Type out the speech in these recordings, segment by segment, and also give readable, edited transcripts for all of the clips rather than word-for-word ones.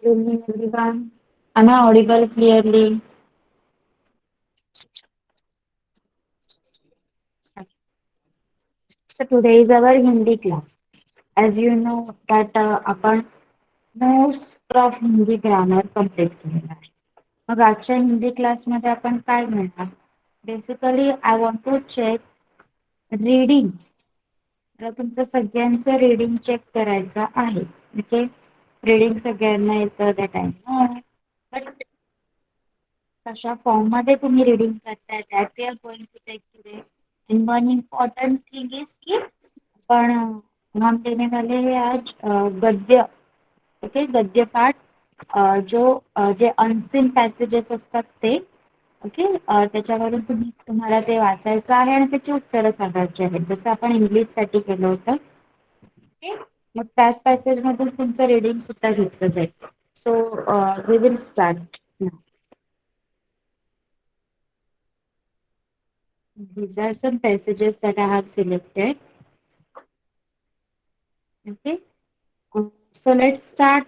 evening, everyone. Am I audible clearly? So today is our Hindi class. As you know that आपण most of Hindi grammar complete केलेला आहे. मग आजच्या हिंदी क्लासमध्ये आपण काय म्हणणार? Basically I want to check reading. तर तुमचं सगळ्यांचं रीडिंग चेक करायचं आहे. ओके, रीडिंग सगळ्यांना येतं दॅट आय नो. बट कशा फॉर्म मध्ये तुम्ही रीडिंग करताय that we are going to take today. And one important thing is की आपण हम देने वाले हैं आज गद्य. ओके, गद्य पाठ जो जे अनसीन पॅसेजेस असतात ते. ओके, त्याच्यावरून तुम्हाला ते वाचायचं आहे आणि त्याची उत्तरं सांगायची आहेत जसं आपण इंग्लिश साठी केलं होतं. ओके, मग त्याच पॅसेज मधून तुमचं रीडिंग सुद्धा घेतलं जाईल. So we will start. These are some passages that I have selected. Okay. So let's start.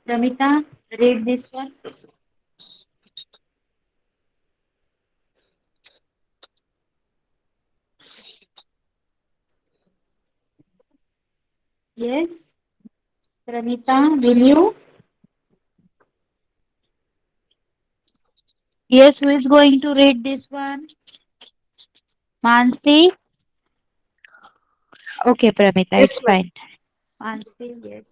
Ramita, read this one. Yes. Ramita, will you? Yes, who is going to read this one? Mansi? Okay, Pramita, Yes, it's ma'am. fine. Mansi, yes.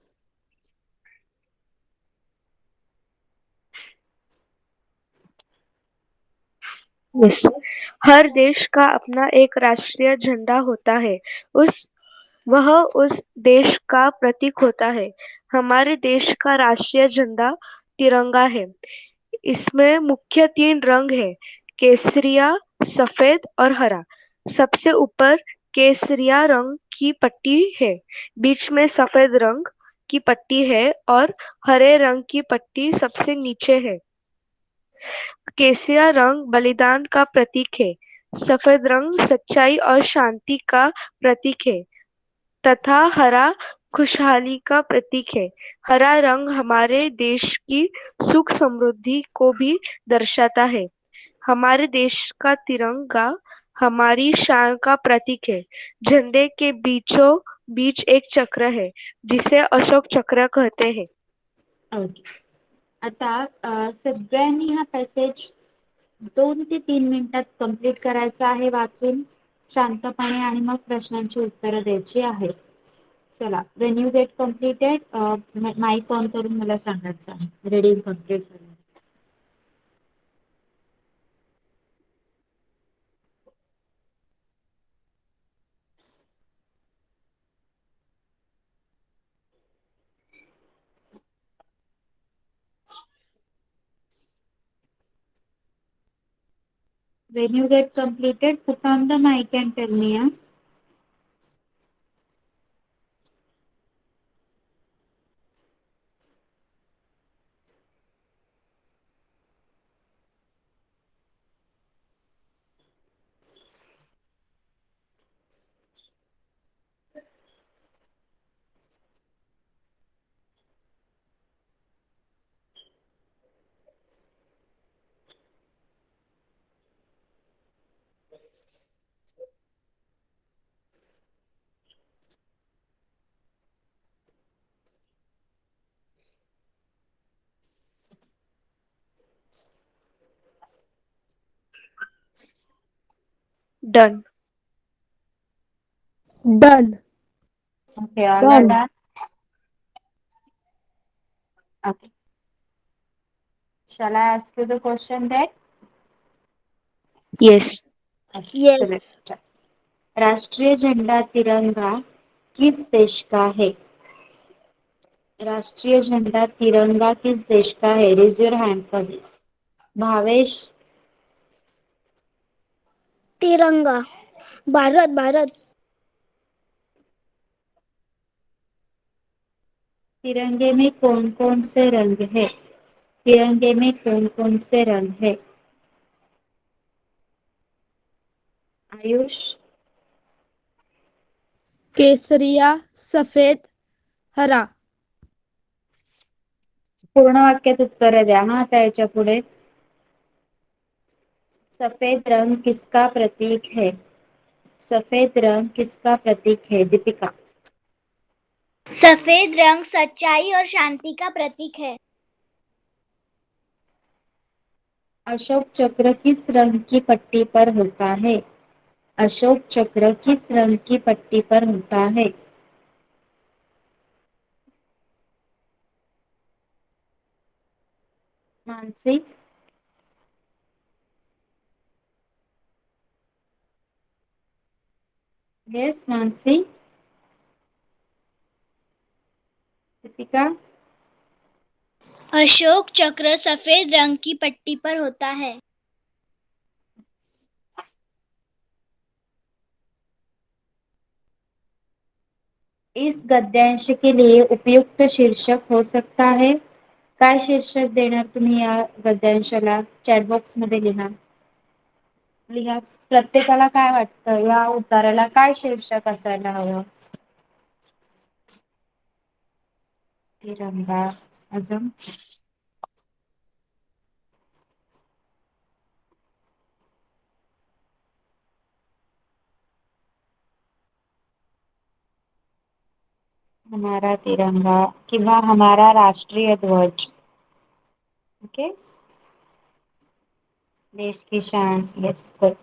Yes. हर देश का अपना एक राष्ट्रीय झंडा होता है। उस वह उस देश का प्रतीक होता है। हमारे देश का राष्ट्रीय झंडा तिरंगा है। इसमें मुख्य तीन रंग है, केसरिया, सफेद और हरा। सबसे ऊपर केसरिया रंग की पट्टी है, बीच में सफेद रंग की पट्टी है और हरे रंग की पट्टी सबसे नीचे है। केसरिया रंग बलिदान का प्रतीक है, सफेद रंग सच्चाई और शांति का प्रतीक है तथा हरा खुशहाली का प्रतीक है। हरा रंग हमारे देश की सुख समृद्धि को भी दर्शाता है। हमारे देश का तिरंगा हमारी शान का प्रतीक है। झंडे के बीचों बीच एक चक्र है, जिसे अशोक चक्र कहते हैं। ओके. आता सगळ्यांनी हा पॅसेज 2 ते 3 मिनिटात कंप्लीट करायचा आहे वाचून शांतपणे आणि मग प्रश्नांची उत्तरं द्यायची आहेत. चला, when you get completed mike on करून मला सांगायचं आहे रीडिंग कम्प्लीट झालं. When you get completed, put on the mic and tell me. Yeah? Done. Done. Okay, all are Done. done. Okay. Shall I ask you the question then? Yes. Okay, so Yes. let's start. राष्ट्रीय झंडा तिरंगा किस देश का है? राष्ट्रीय झंडा तिरंगा किस देश का है? Raise your hand for this. Bhavesh, तिरंगा। भारत भारत। तिरंगे में कौन कौन से रंग है? तिरंगे में कौन कौन से रंग है? आयुष, केसरिया, सफेद, हरा। पूर्ण वाक्यात उत्तर द्या हा त्याच्या पुढे. सफेद रंग किसका प्रतीक है? सफेद रंग किसका प्रतीक है? दीपिका. सफेद रंग सच्चाई और शांति का प्रतीक है। अशोक चक्र किस रंग की पट्टी पर होता है? अशोक चक्र किस रंग की पट्टी पर होता है? मानसी. यस मानसी. दीपिका. अशोक चक्र सफेद रंग की पट्टी पर होता है। इस गद्यांश के लिए उपयुक्त शीर्षक हो सकता है. काय शीर्षक देणार तुम्ही या गद्यांशाला? चॅट बॉक्स मध्ये लिहा. लिहा प्रत्येकाला काय वाटतं या उताराला काय शीर्षक असायला हवं? तिरंगा. अजून हमारा तिरंगा किंवा हमारा राष्ट्रीय ध्वज. ओके. देश की शान. Yes good.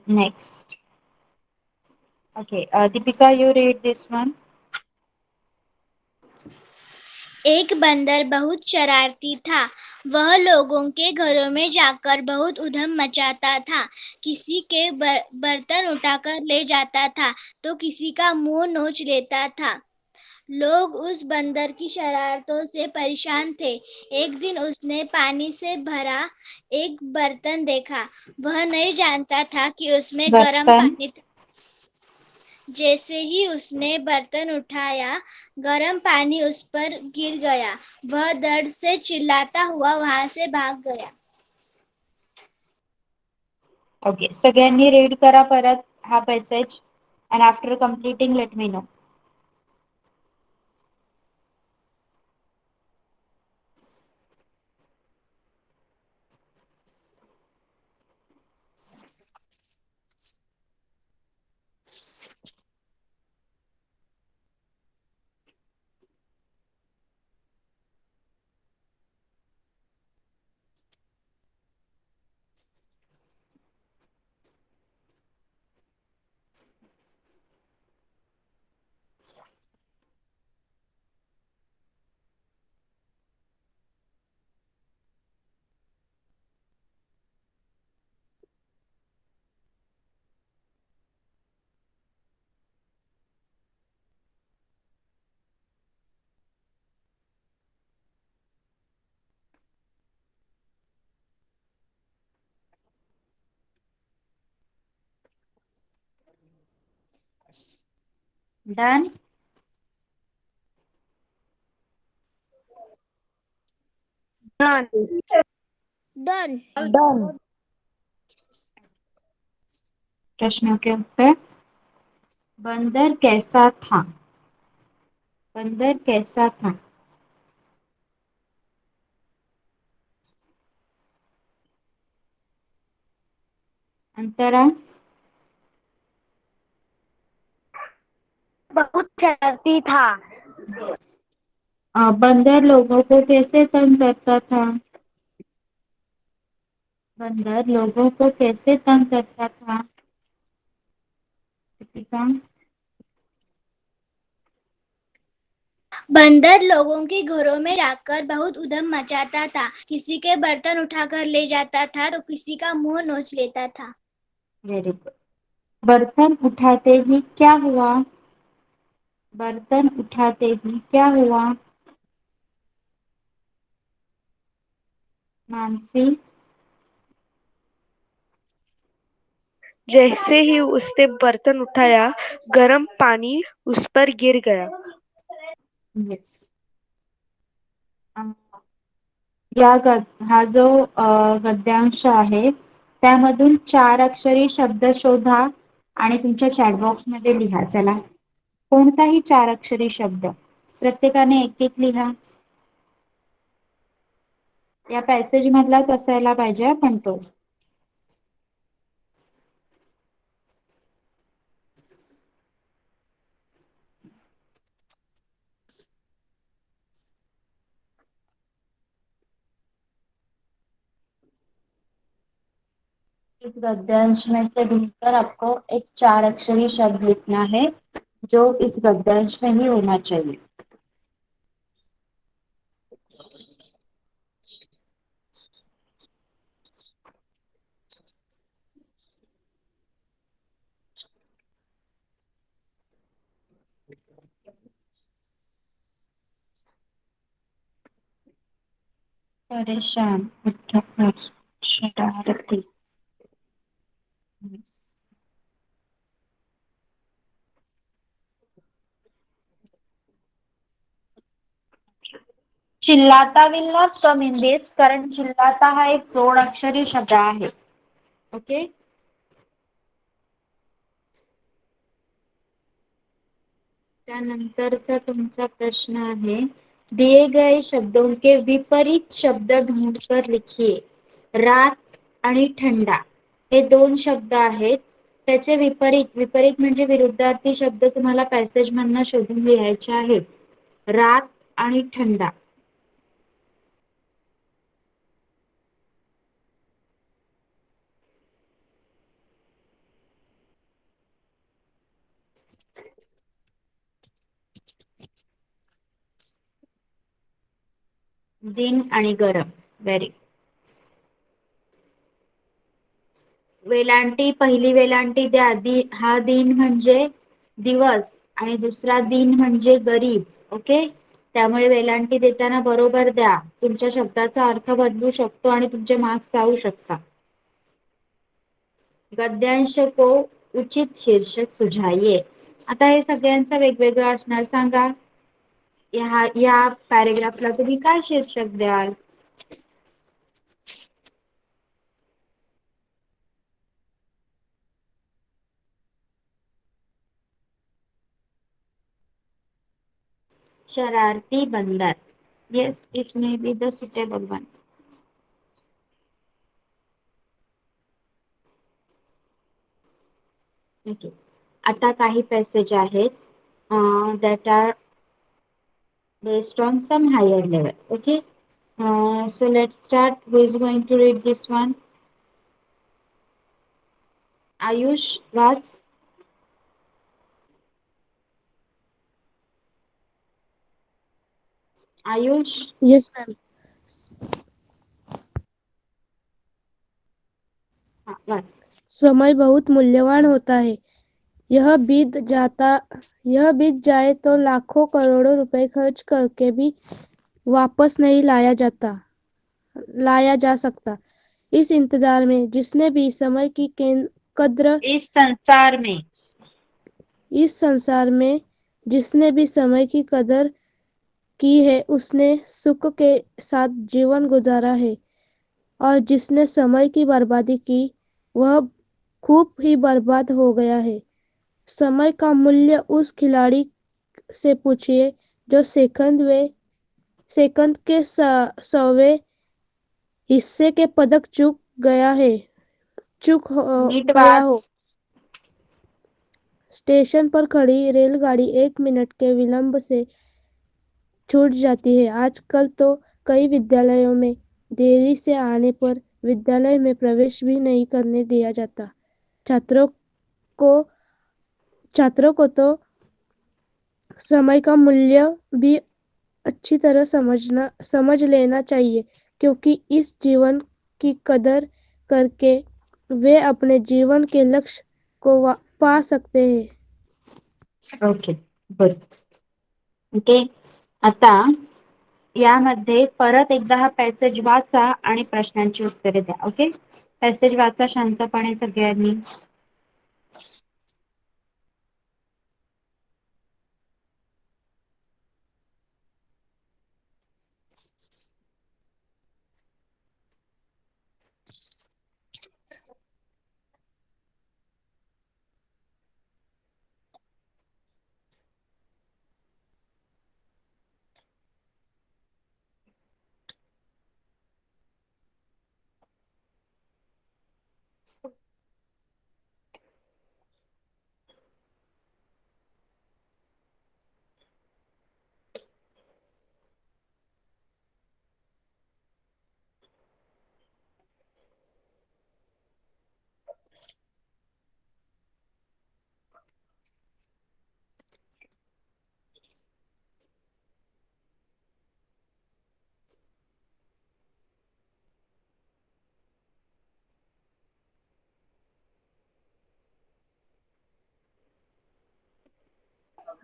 Next. Okay, Deepika, you read this one. एक बंदर बहुत शरारती था। वह लोगों के घरों में जाकर बहुत उधम मचाता था। किसी के बर्तन उठाकर ले जाता था तो किसी का मुंह नोच लेता था। लोग उस बंदर की शरारतों से परेशान थे। एक दिन उसने पानी से भरा एक बर्तन देखा। वह नहीं जानता था कि उसमें गर्म बर्तन. पानी था। जैसे ही उसने बर्तन उठाया, गर्म पानी उस पर गिर गया। वह दर्द से चिल्लाता हुआ वहां से भाग गया। ओके, सगळ्यांनी रीड करा परत हा passage and after completing let me know. Done. Done. Done. Done. प्रश्नों के उत्तर. बंदर कैसा था? बंदर कैसा था? अंतरा. बहुत शरारती था। बंदर लोगों को कैसे तंग करता था? बंदर लोगों को कैसे तंग करता था? दीपिका. बंदर लोगों के घरों में जाकर बहुत उधम मचाता था। किसी के बर्तन उठाकर ले जाता था तो किसी का मुंह नोच लेता था। Very good. बर्तन उठाते ही क्या हुआ? बर्तन उठाते ही क्या हुआ? मानसी. जैसे ही उसने बर्तन उठाया, गर्म पानी उस पर गिर गया। यस. हा जो गद्यांश आहे त्यामधून 4 अक्षरी शब्द शोधा आणि तुमच्या चॅटबॉक्स मध्ये लिहा. चला, कोणताही 4 अक्षरी शब्द प्रत्येकाने एक एक लिहा. या पॅसेज मधलाच असायला पाहिजे पण तो. इस गद्यांश में से ढूंढकर आपको एक 4 अक्षरी शब्द लिखना है जो इस गद्यांश में ही होना चाहिए. परेशान, मुठभर, शरारती. चिल्लाता will not come in this, कारण चिल्लाता हा एक जोडाक्षरी शब्द आहे. ओके. त्यानंतरचा तुमचा प्रश्न आहे, दिए गए शब्दों के विपरीत शब्द ढूंढकर लिखिए. रात आणि ठंडा हे 2 शब्द आहेत. त्याचे विपरीत विपरीत म्हणजे विरुद्धार्थी शब्द तुम्हाला पॅसेज मधनं शोधून लिहायचे आहेत. रात आणि ठंडा. दिन आणि गरम. व्हेरी. वेलांटी, पहिली वेलांटी द्या. हा दिन म्हणजे दिवस आणि दुसरा दिन म्हणजे गरीब. ओके. त्यामुळे वेलांटी देताना बरोबर द्या. तुमच्या शब्दाचा अर्थ बदलू शकतो आणि तुमचे मार्क्स जाऊ शकतात. गद्यांश को उचित शीर्षक सुझाइए. आता हे सगळ्यांचा वेगवेगळं असणार. सांगा या पॅरेग्राफला तुम्ही काय शीर्षक द्याल? शरारती बंदर. Yes, it may be the suitable one. Okay. आता काही पॅसेज आहेत that are based on some higher level. Okay. So let's start. Who is going to read this one? Ayush, what? Ayush, yes ma'am. what? समय बहुत मूल्यवान होता है। यह बीत जाता यह बीत जाए तो लाखों करोड़ों रुपए खर्च करके भी वापस नहीं लाया जा सकता। इस इंतजार में जिसने भी समय की कद्र इस संसार में इस संसार में जिसने भी समय की कदर की है उसने सुख के साथ जीवन गुजारा है, और जिसने समय की बर्बादी की वह खूब ही बर्बाद हो गया है। समय का मूल्य उस खिलाड़ी से पूछिए जो सेकंड के 100वें हिस्से के पदक नीट गया हो। वाच. स्टेशन पर खड़ी रेलगाड़ी 1 मिनट के विलंब से छूट जाती है। आजकल तो कई विद्यालयों में देरी से आने पर विद्यालय में प्रवेश भी नहीं करने दिया जाता। छात्रों को छात्रों को तो समय का मूल्य भी अच्छी तरह समझ लेना चाहिए, क्योंकि इस जीवन की कदर करके वे अपने जीवन के लक्ष्य को पा सकते हैं। ओके, बस. ओके. आता यामध्ये परत एकदा हा पॅसेज वाचा आणि प्रश्नांची उत्तरे द्या. ओके. पॅसेज वाचा शांतपणे सगळ्यांनी.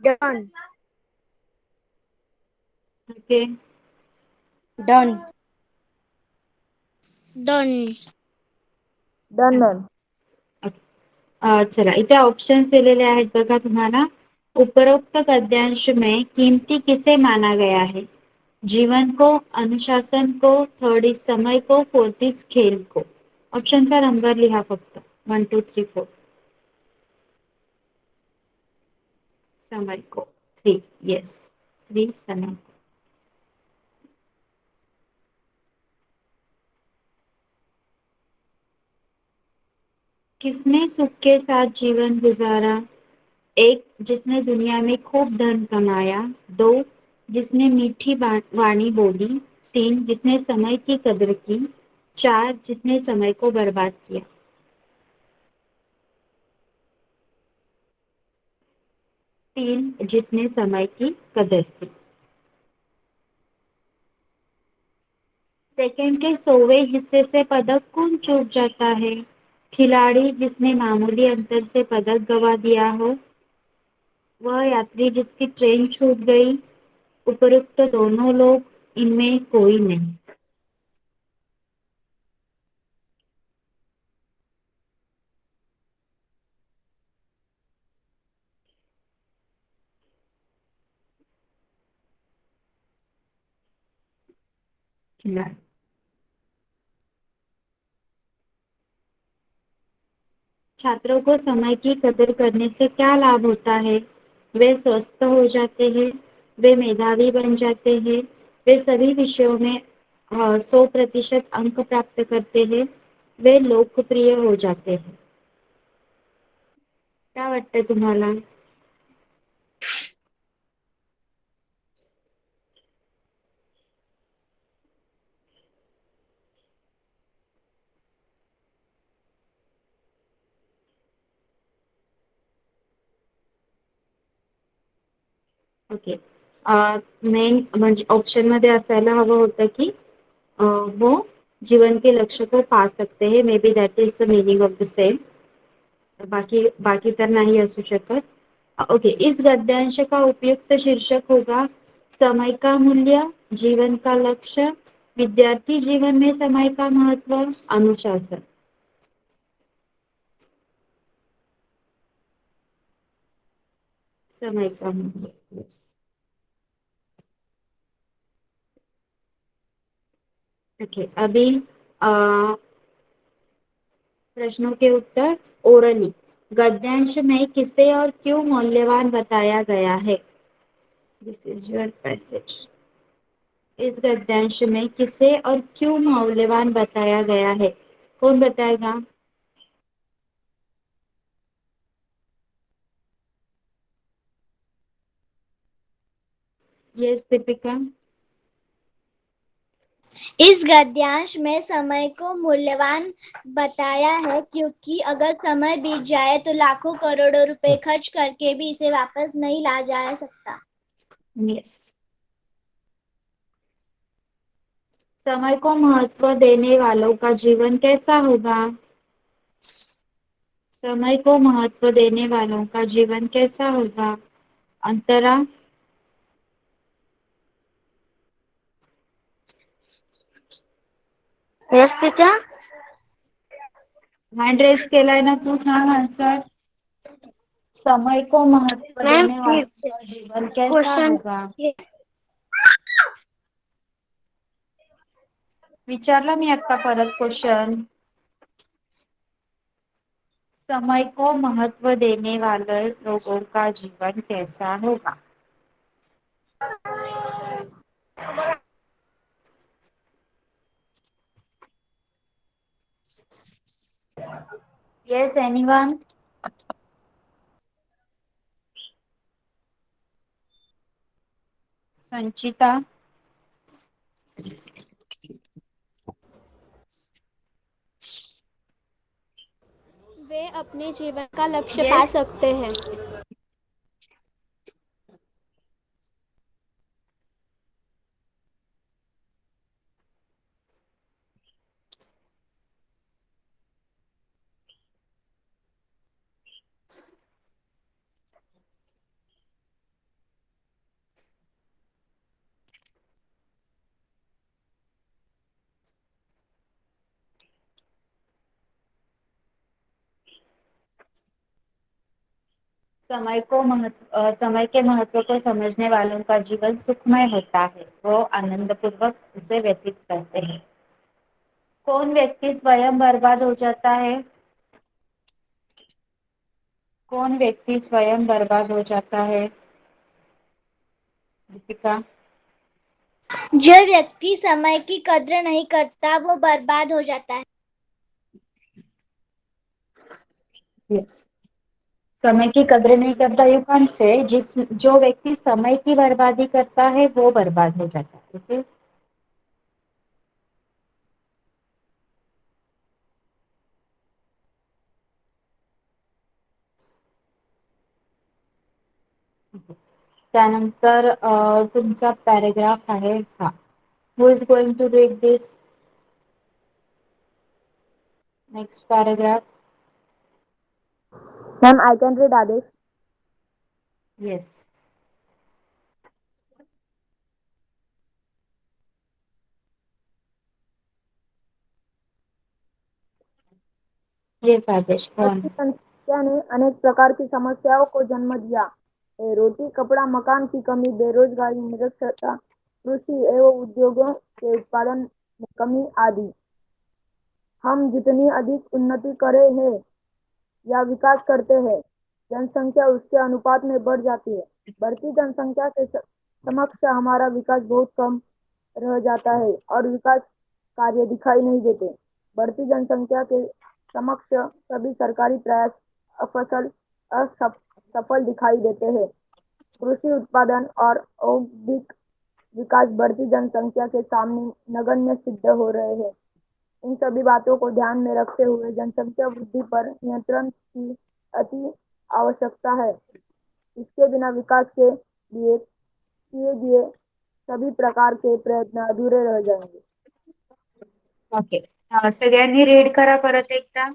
Done. Okay. Done. Done. Done, ma'am. चला इथे ऑप्शन्स दिलेले आहेत बघा तुम्हाला. उपरोक्त गद्यांश में कीमती किसे माना गया है? जीवन को, अनुशासन को, थर्ड इज समय को, फोर्थ इज खेल को. ऑप्शनचा नंबर लिहा फक्त 1 2 3 4. समय को 3. येस, 3 समय को. किसने सुख के साथ जीवन गुजारा? एक, जिसने दुनिया में खूब धन कमाया. दो, जिसने मीठी वाणी बोली. तीन, जिसने समय की कदर की. चार, जिसने समय को बर्बाद किया. तीन, जिसने समय की कदर की. सेकंड के 100वें हिस्से से पदक कौन चूक जाता है? खिलाड़ी जिसने मामूली अंतर से पदक गवा दिया हो. वह यात्री जिसकी ट्रेन छूट गई. उपरोक्त दोनों लोग, इनमें कोई नहीं. खिलाड़ी. छात्रों को समय की कदर करने से क्या लाभ होता है? वे स्वस्थ हो जाते हैं. वे मेधावी बन जाते हैं. वे सभी विषयों में 100% अंक प्राप्त करते हैं. वे लोकप्रिय हो जाते हैं. क्या वाटतंय तुम्हाला? ओके. मेन म्हणजे ऑप्शन मध्ये असायला हवं होतं की वो जीवन के लक्ष्य को पा सकते हैं. May be that is the meaning of the same. बाकी बाकी तर नाही असू शकत. ओके. इस गद्यांश का उपयुक्त शीर्षक होगा समय का मूल्य, जीवन का लक्ष्य, विद्यार्थी जीवन में समय का महत्व, अनुशासन. समय का मूल्य. Yes. ओके. अभी प्रश्नों के उत्तर ओरली. गद्यांश में किसे और क्यों मूल्यवान बताया गया है? दिस इज योर पैसेज. इस गद्यांश में किसे और क्यों मूल्यवान बताया गया है? कौन बताएगा? यस दीपिका. इस गद्यांश में समय को मूल्यवान बताया है क्योंकि अगर समय बीत जाए तो लाखों करोड़ों रुपए खर्च करके भी इसे वापस नहीं ला जा सकता. यस. समय को महत्व देने वालों का जीवन कैसा होगा? समय को महत्व देने वालों का जीवन कैसा होगा? अंतरा. Yes, teacher. हँड रेस केलाय ना तू? सांग आन्सर. समय को महत्व Ma'am, देने वालों please. का जीवन कैसा Question. होगा? Yes. विचारला मी आता परत क्वेश्चन. समय को महत्व देने वाले लोगों का जीवन कैसा होगा? Yes anyone? संचिता. वे अपने जीवन का लक्ष्य पा यस. सकते हैं. समय के महत्व को समझने वालों का जीवन सुखमय होता है, वो आनंद पूर्वक उसे व्यतीत करते हैं। कौन व्यक्ति स्वयं बर्बाद हो जाता है? कौन व्यक्ति स्वयं बर्बाद हो जाता है? दीपिका। जो व्यक्ति समय की कद्र नहीं करता वो बर्बाद हो जाता है। यस, समय की कद्र नहीं करता, यू कांट से जो व्यक्ति समय की बर्बादी करता है वो बर्बाद हो जाता है। ओके, त्यानंतर तुमचा पॅरेग्राफ आहे हा. Who is going to read this next paragraph? Ma'am, I can read Adesh. Yes, yes Aadesh, कौन? बढ़ती जनसंख्या ने अनेक प्रकार की समस्याओं को जन्म दिया है। रोटी, कपड़ा, मकान की कमी, बेरोजगारी, निरक्षरता, कृषि एवं उद्योगों के उत्पादन में कमी आदि। हम जितनी अधिक उन्नति करे हैं या विकास करते हैं, जनसंख्या उसके अनुपात में बढ़ जाती है। बढ़ती जनसंख्या के समक्ष हमारा विकास बहुत कम रह जाता है और विकास कार्य दिखाई नहीं देते। बढ़ती जनसंख्या के समक्ष सभी सरकारी प्रयास असफल दिखाई देते हैं। कृषि उत्पादन और औद्योगिक विकास बढ़ती जनसंख्या के सामने नगण्य सिद्ध हो रहे हैं। इन सभी बातों को ध्यान में रखते हुए जनसंख्या वृद्धि पर नियंत्रण की अति आवश्यकता है। इसके बिना विकास के लिए किए गए सभी प्रकार के प्रयत्न अधूरे रह जाएंगे। ओके, सगळ्यांनी रीड करा परत एकदा.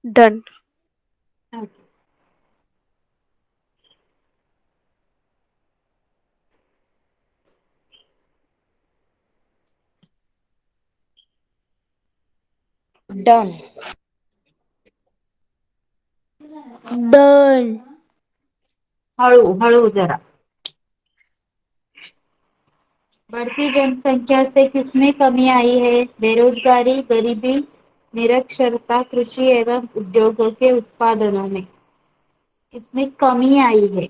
Done. ओके. Done. Done. हळू हळू जरा. बढ़ती जनसंख्या से किसमें कमी आई है? बेरोजगारी, गरीबी, निरक्षरता, कृषि एवं उद्योगों के उत्पादनों में किसमें कमी आई है?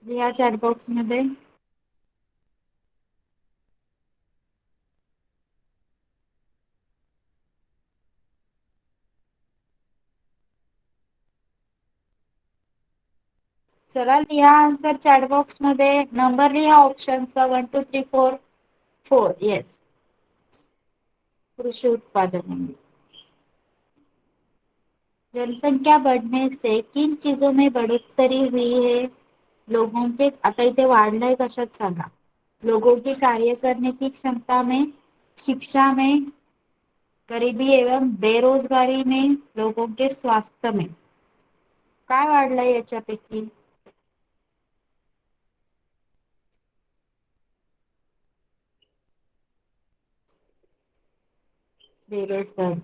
लिहा चॅट बॉक्स मध्ये. चला लिहा आन्सर चॅट बॉक्स मध्ये. नंबर लिहा ऑप्शनचा 1 2 3 4 4. येस, कृषि उत्पादन. जनसंख्या बढ़ने से किन चीजों में बढ़ोतरी हुई है? लोगों के, आता इथे वाढलंय कशात सांगा? लोगों की कार्य करने की क्षमता में, शिक्षा में, गरीबी एवं बेरोजगारी में, लोगों के स्वास्थ्य में. काय वाढलंय याच्यापैकी? बेरोजगारी.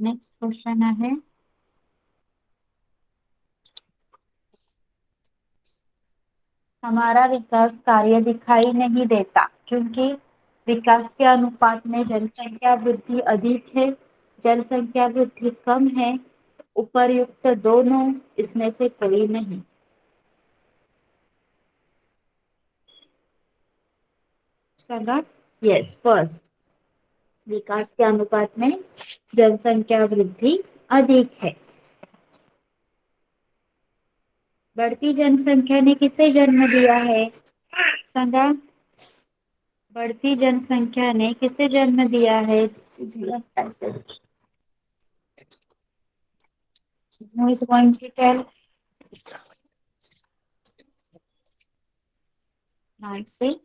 नेक्स्ट क्वेश्चन आहे, हमारा विकास कार्य दिखाई नहीं देता क्योंकि विकास के अनुपात में जनसंख्या वृद्धि अधिक है, जनसंख्या वृद्धि कम है, उपर्युक्त दोनों, इसमें से कोई नहीं. सांगा. Yes, first. विकास के अनुपात में जनसंख्या वृद्धि अधिक है. बढ़ती जनसंख्या ने किसे जन्म दिया है? सांगा. बढ़ती जनसंख्या ने किसे जन्म दिया है? Who is going to tell? Nancy?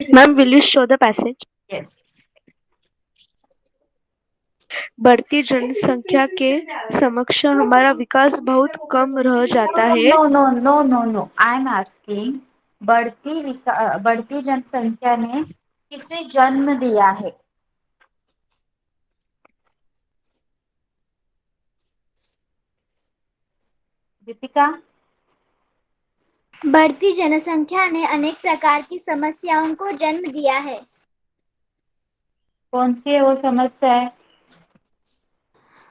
Ma'am, will you show the passage? Yes. बढ़ती जनसंख्या के समक्ष हमारा विकास बहुत कम रह जाता है. No. I am asking, बढ़ती जनसंख्या ने किसे जन्म दिया है? दीपिका? बढ़ती जनसंख्या ने अनेक प्रकार की समस्याओं को जन्म दिया है. कौन सी है वो समस्या है?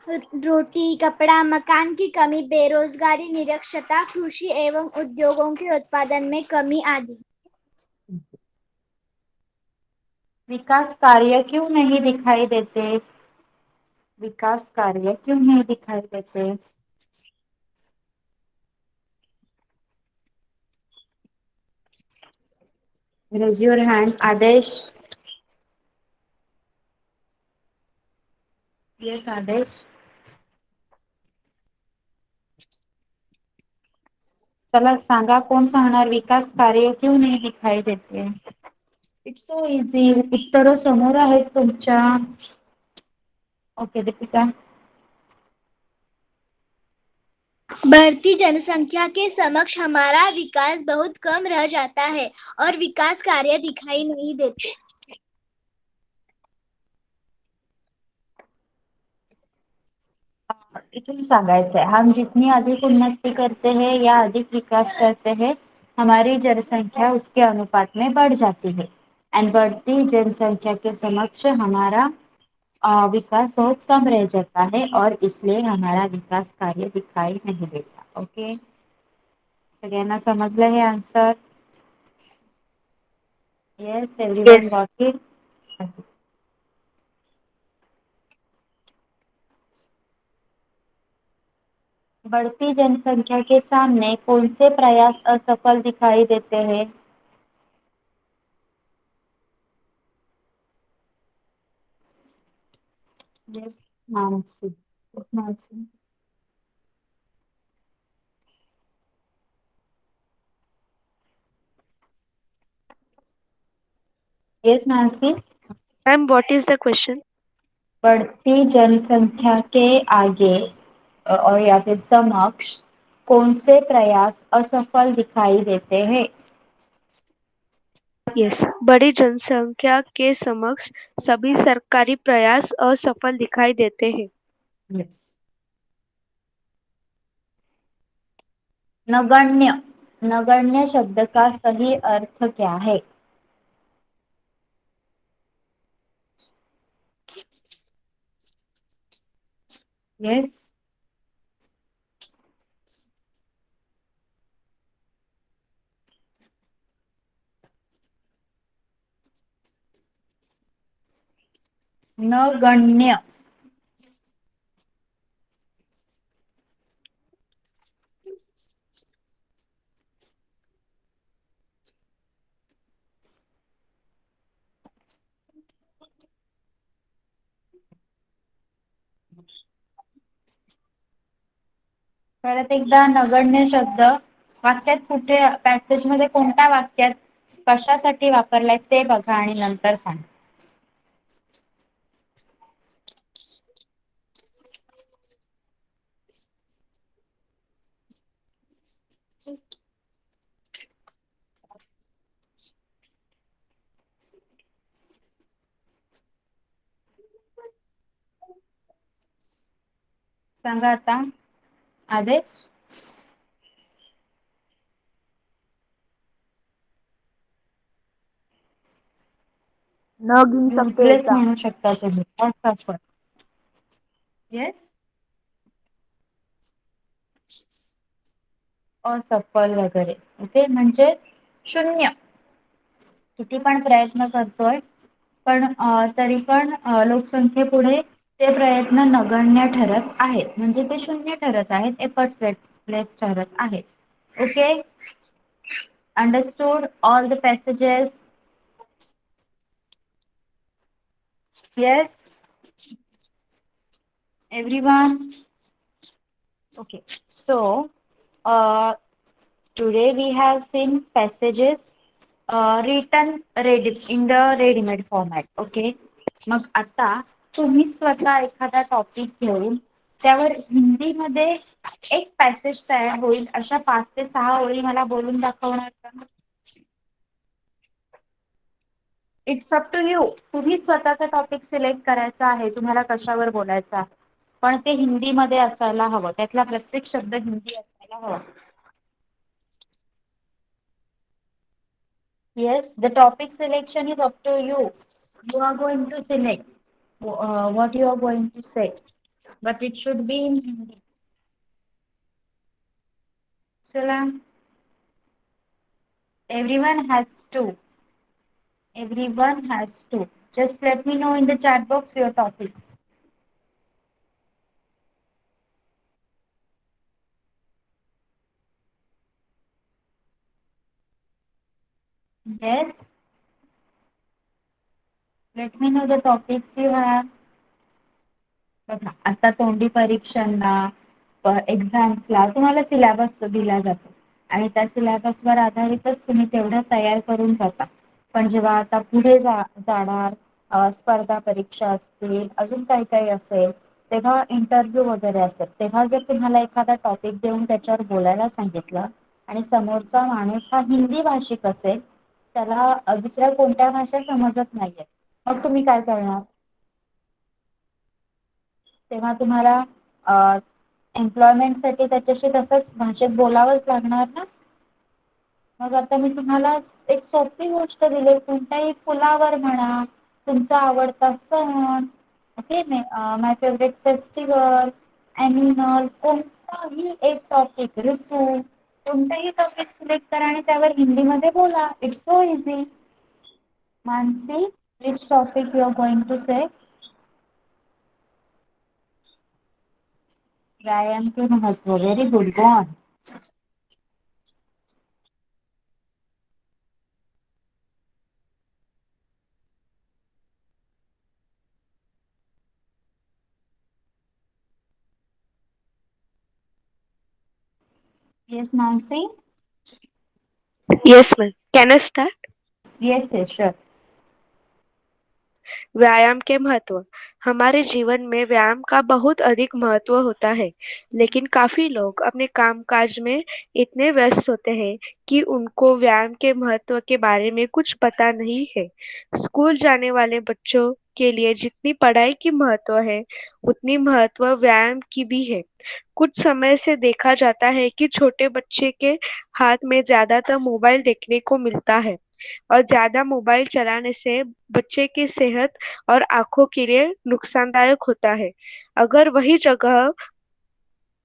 रोटी, कपड़ा, मकान की कमी, बेरोजगारी, निरक्षरता, कृषि एवं उद्योगों के उत्पादन में कमी आदि. विकास कार्य क्यों नहीं दिखाई देते? विकास कार्य क्यों नहीं दिखाई देते? Raise your hand, आदेश. Yes, आदेश. चला सांगा, कोण सांगणार विकास कार्य क्यों नहीं दिखाई देते? It's so easy. उत्तर समोर आहेत तुमच्या. ओके दीपिका. बढ़ती जनसंख्या के समक्ष हमारा विकास बहुत कम रह जाता है और विकास कार्य दिखाई नहीं देते. इथून सांगायचं है, हम जितनी अधिक उन्नति करते हैं या अधिक विकास करते हैं, हमारी जनसंख्या उसके अनुपात में बढ़ जाती है. एंड बढ़ती जनसंख्या के समक्ष हमारा विकास बहुत कम रह जाता है और इसलिए हमारा विकास कार्य दिखाई नहीं देता. ओके, सगळ्यांना समजलं हे answer? Yes, everyone Yes. Got it? बढ़ती जनसंख्या के सामने कौन से प्रयास असफल दिखाई देते हैं? Yes, Nancy. Nancy. Yes, Nancy. Ma'am, what is the question? बढ़ती जनसंख्या के आगे और या फिर समक्ष कौन से प्रयास असफल दिखाई देते हैं? Yes. बड़ी जनसंख्या के समक्ष सभी सरकारी प्रयास असफल दिखाई देते हैं. Yes. नगण्य. नगण्य शब्द का सही अर्थ क्या है? Yes. नगण्य. परत एकदा नगण्य शब्द वाक्यात कुठे पॅसेज मध्ये कोणत्या वाक्यात कशासाठी वापरलाय ते बघा आणि नंतर सांगा. सांगा आता आदेश. न गिन सकते युजलेस ऐसा. म्हणू शकता तुम्ही. असफल. येस. असफल वगैरे. ओके म्हणजे शून्य. किती पण प्रयत्न करतोय पण तरी पण लोकसंख्येपुढे ते प्रयत्न नगण्य ठरत आहेत म्हणजे ते शून्य ठरत आहेत. एफर्टलेस ठरत आहेत. Okay. Understood all the passages. Yes, everyone. Okay, so today we have seen passages written ready in the ready-made format. Okay, मग आता तुम्ही स्वतः एखादा टॉपिक घेऊन त्यावर हिंदीमध्ये एक पॅसेज तयार होईल अशा 5 ते 6 ओळी मला बोलून दाखवणार का? It's up to you. तुम्ही स्वतःचा टॉपिक सिलेक्ट करायचा आहे तुम्हाला कशावर बोलायचं आहे. पण ते हिंदीमध्ये असायला हवं. त्यातला प्रत्येक शब्द हिंदी असायला हवा. Yes, the topic selection is up to you. You are going to select what you are going to say, but it should be in Hindi. Salam. Everyone has to. Everyone has to. Just let me know in the chat box your topics. Yes. Let me know the topics you have. बघा आता तोंडी परीक्षांना एक्झाम्सला तुम्हाला syllabus दिला जातो आणि त्या सिलेबसवर आधारितच तुम्ही तेवढं तयार करून जाता. पण जेव्हा आता पुढे जाणार स्पर्धा परीक्षा असतील अजून काही काही असेल तेव्हा इंटरव्ह्यू वगैरे असेल तेव्हा जर तुम्हाला एखादा टॉपिक देऊन त्याच्यावर बोलायला सांगितलं आणि समोरचा माणूस हा हिंदी भाषिक असेल त्याला दुसऱ्या कोणत्या भाषा समजत नाहीये मग तुम्ही काय करणार. तेव्हा तुम्हाला एम्प्लॉयमेंटसाठी त्याच्याशी तसंच भाषेत बोलावंच लागणार ना. मग आता मी तुम्हाला एक सोपी गोष्ट दिली कोणत्याही फुलावर म्हणा तुमचा आवडता सण ओके माय फेवरेट फेस्टिवल ॲनिमल कोणताही एक टॉपिक ऋतू कोणताही टॉपिक सिलेक्ट करा आणि त्यावर हिंदीमध्ये बोला. It's so easy. Mansi which topic you are going to say. व्यायाम के महत्व. Very good. Go on. Yes, Nancy. Yes, ma'am. Can I start? Yes, yes, sure. व्यायाम के महत्व. हमारे जीवन में व्यायाम का बहुत अधिक महत्व होता है लेकिन काफी लोग अपने कामकाज में इतने व्यस्त होते हैं कि उनको व्यायाम के महत्व के बारे में कुछ पता नहीं है. स्कूल जाने वाले बच्चों के लिए जितनी पढ़ाई की महत्व है उतनी महत्व व्यायाम की भी है. कुछ समय से देखा जाता है कि छोटे बच्चे के हाथ में ज्यादातर मोबाइल देखने को मिलता है और ज्यादा मोबाइल चलाने से बच्चे की सेहत और आंखों के लिए नुकसानदायक होता है. अगर वही जगह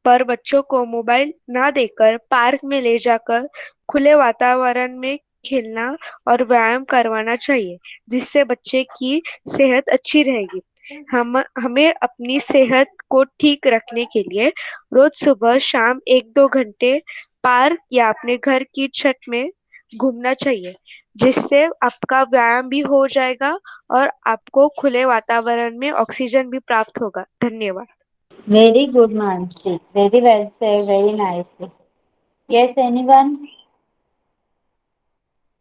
पर बच्चों को मोबाइल ना देकर पार्क में ले जाकर खुले वातावरण में खेलना और व्यायाम करवाना चाहिए जिससे बच्चे की सेहत अच्छी रहेगी. हमें अपनी सेहत को ठीक रखने के लिए रोज सुबह शाम 1-2 घंटे पार्क या अपने घर की छत में घूमना चाहिए जिससे आपका व्यायाम भी हो जाएगा और आपको खुले वातावरण में ऑक्सीजन भी प्राप्त होगा. धन्यवाद. Very good, Mansi. Very well said. Very nicely. Yes, anyone?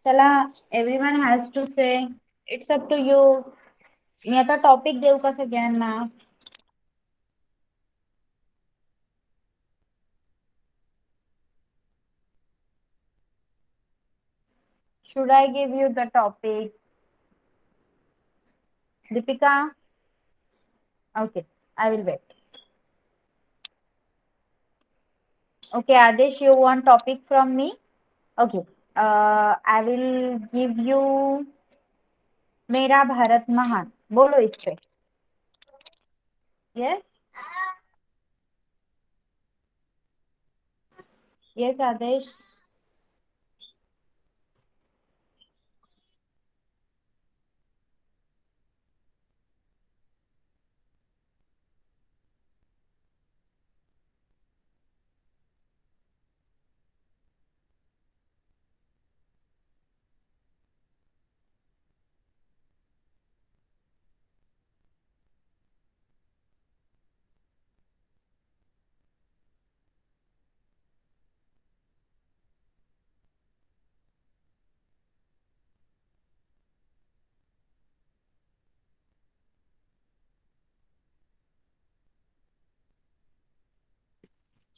चला, everyone has to say. It's up to you. मी आता टॉपिक देऊ का सगळ्यांना? Should I give you the topic? Deepika? Okay, I will wait. Okay, Adesh, you want topic from me? Okay, I will give you मेरा भारत महान. बोलो इस पे. Yes? Yes, Adesh.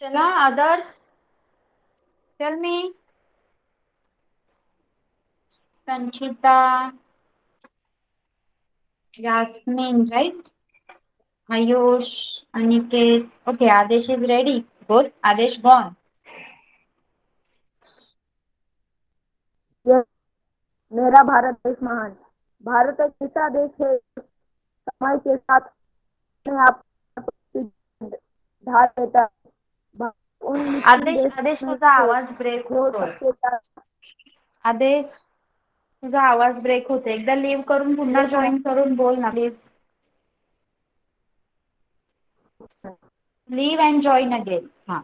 चला, others. Tell me. Sanchita, Yasmin, right? Ayush, Aniket. Okay, Adesh is ready. Good. Adesh gone. Yes, मेरा भारत देश महान. भारत एक ऐसा देश है समय के साथ अपने आप ढाल लेता है. उन मुस्लिम आदेश देश आदेश में तुझा से आवाज ब्रेक जो होतोय. सबसे ज्यादा आदेश तुझा आवाज ब्रेक होतोय. एकदा लीव करून पुन्हा जॉईन करून बोल ना please. Leave and join again. हा.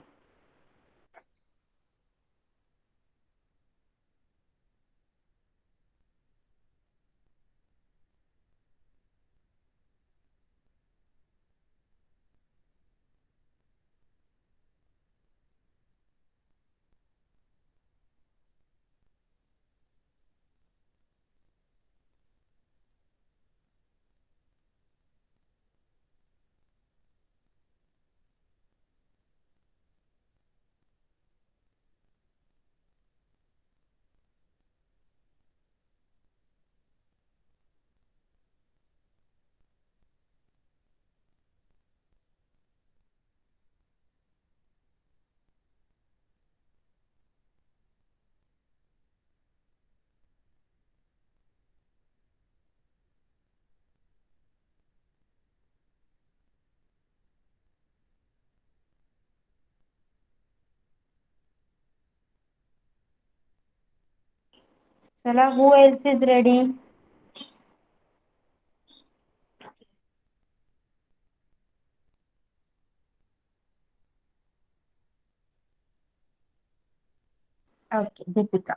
चला, who else is ready? Okay, Deepika.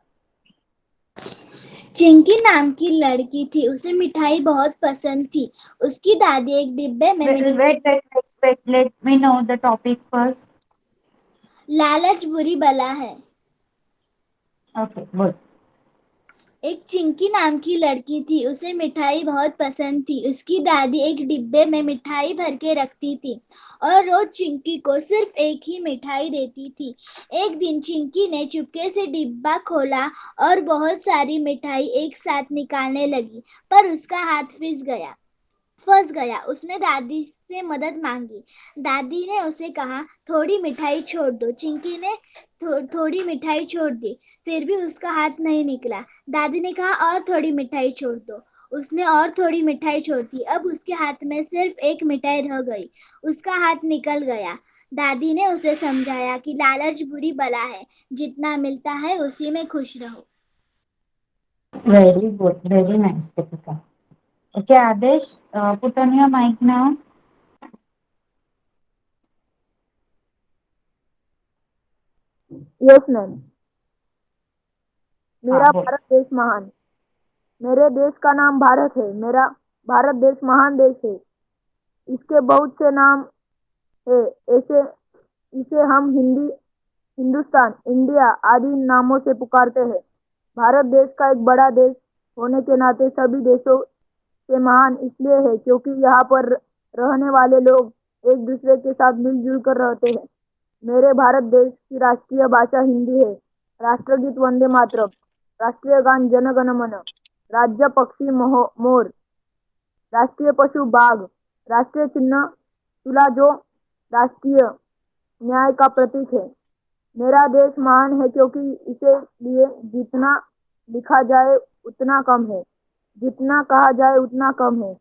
Chinki नाम की लड़की थी, उसे मिठाई बहुत पसंद थी. उसकी दादी एक डिब्बे में Wait. Let me know the topic first. लालच बुरी बला है. Okay, बोल. एक चिंकी नाम की लड़की थी, उसे मिठाई बहुत पसंद थी. उसकी दादी एक डिब्बे में मिठाई भर के रखती थी और रोज चिंकी को सिर्फ एक ही मिठाई देती थी. एक दिन चिंकी ने चुपके से डिब्बा खोला और बहुत सारी मिठाई एक साथ निकालने लगी, पर उसका हाथ फंस गया. उसने दादी से मदद मांगी. दादी ने उसे कहा, थोड़ी मिठाई छोड़ दो. चिंकी ने थोड़ी मिठाई छोड़ दी, फिर भी उसका हाथ नहीं निकला. दादी ने कहा, और थोड़ी मिठाई छोड़ दो. उसने और थोड़ी मिठाई छोड़ दी. अब उसके हाथ में सिर्फ एक मिठाई रह गई. उसका हाथ निकल गया. दादी ने उसे समझाया कि लालच बुरी बला है, जितना मिलता है उसी में खुश रहो. Very good. Very nice, Deepika. Okay, Adesh, put on your mic now. Yes ma'am. हाँ, मेरा बोल. भारत देश महान. मेरे देश का नाम भारत है. मेरा भारत देश महान देश है. इसके बहुत से नाम है। ऐसे इसे हम हिंदुस्तान, इंडिया आदि नामों से पुकारते हैं। भारत देश का एक बड़ा देश होने के नाते सभी देशों से महान इसलिए है क्योंकि यहाँ पर रहने वाले लोग एक दूसरे के साथ मिलजुल कर रहते हैं। मेरे भारत देश की राष्ट्रीय भाषा हिंदी है। राष्ट्रगीत वंदे मातरम, राष्ट्रीय गान जन गण मन, राज्य पक्षी मोर, राष्ट्रीय पशु बाघ, राष्ट्रीय चिन्ह तुला जो राष्ट्रीय न्याय का प्रतीक है। मेरा देश महान है क्योंकि इसे लिए जितना लिखा जाए उतना कम है, जितना कहा जाए उतना कम है।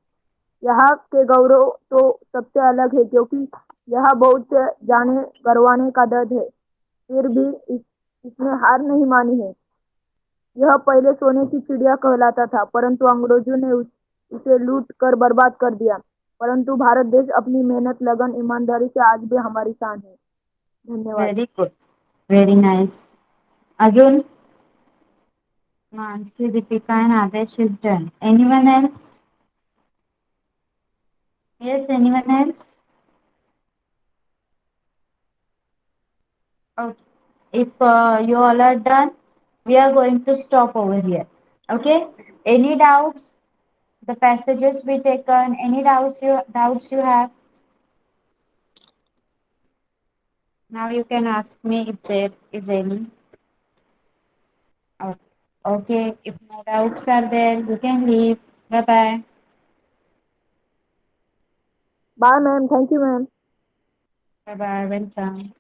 यहाँ के गौरव तो सबसे अलग है क्योंकि यहाँ बहुत से जाने गरवाने का दर्द है। फिर भी इसने हार नहीं मानी है। यह पहले सोने की चिड़िया कहलाता था, परंतु अंग्रेजों ने इसे लूट कर बर्बाद कर दिया। परंतु भारत देश अपनी मेहनत, लगन, ईमानदारी से आज भी हमारी शान है। धन्यवाद। Very good, very nice. अजून Mansi, Deepika and Adesh is done. Anyone else? Yes, anyone else? Okay. If you all are done, we are going to stop over here. Okay. Any doubts? The passages we taken. Any doubts you have? Now you can ask me if there is any. Okay. Okay. If no doubts are there, you can leave. Bye bye. Bye, ma'am. Thank you, ma'am. Bye bye. Welcome.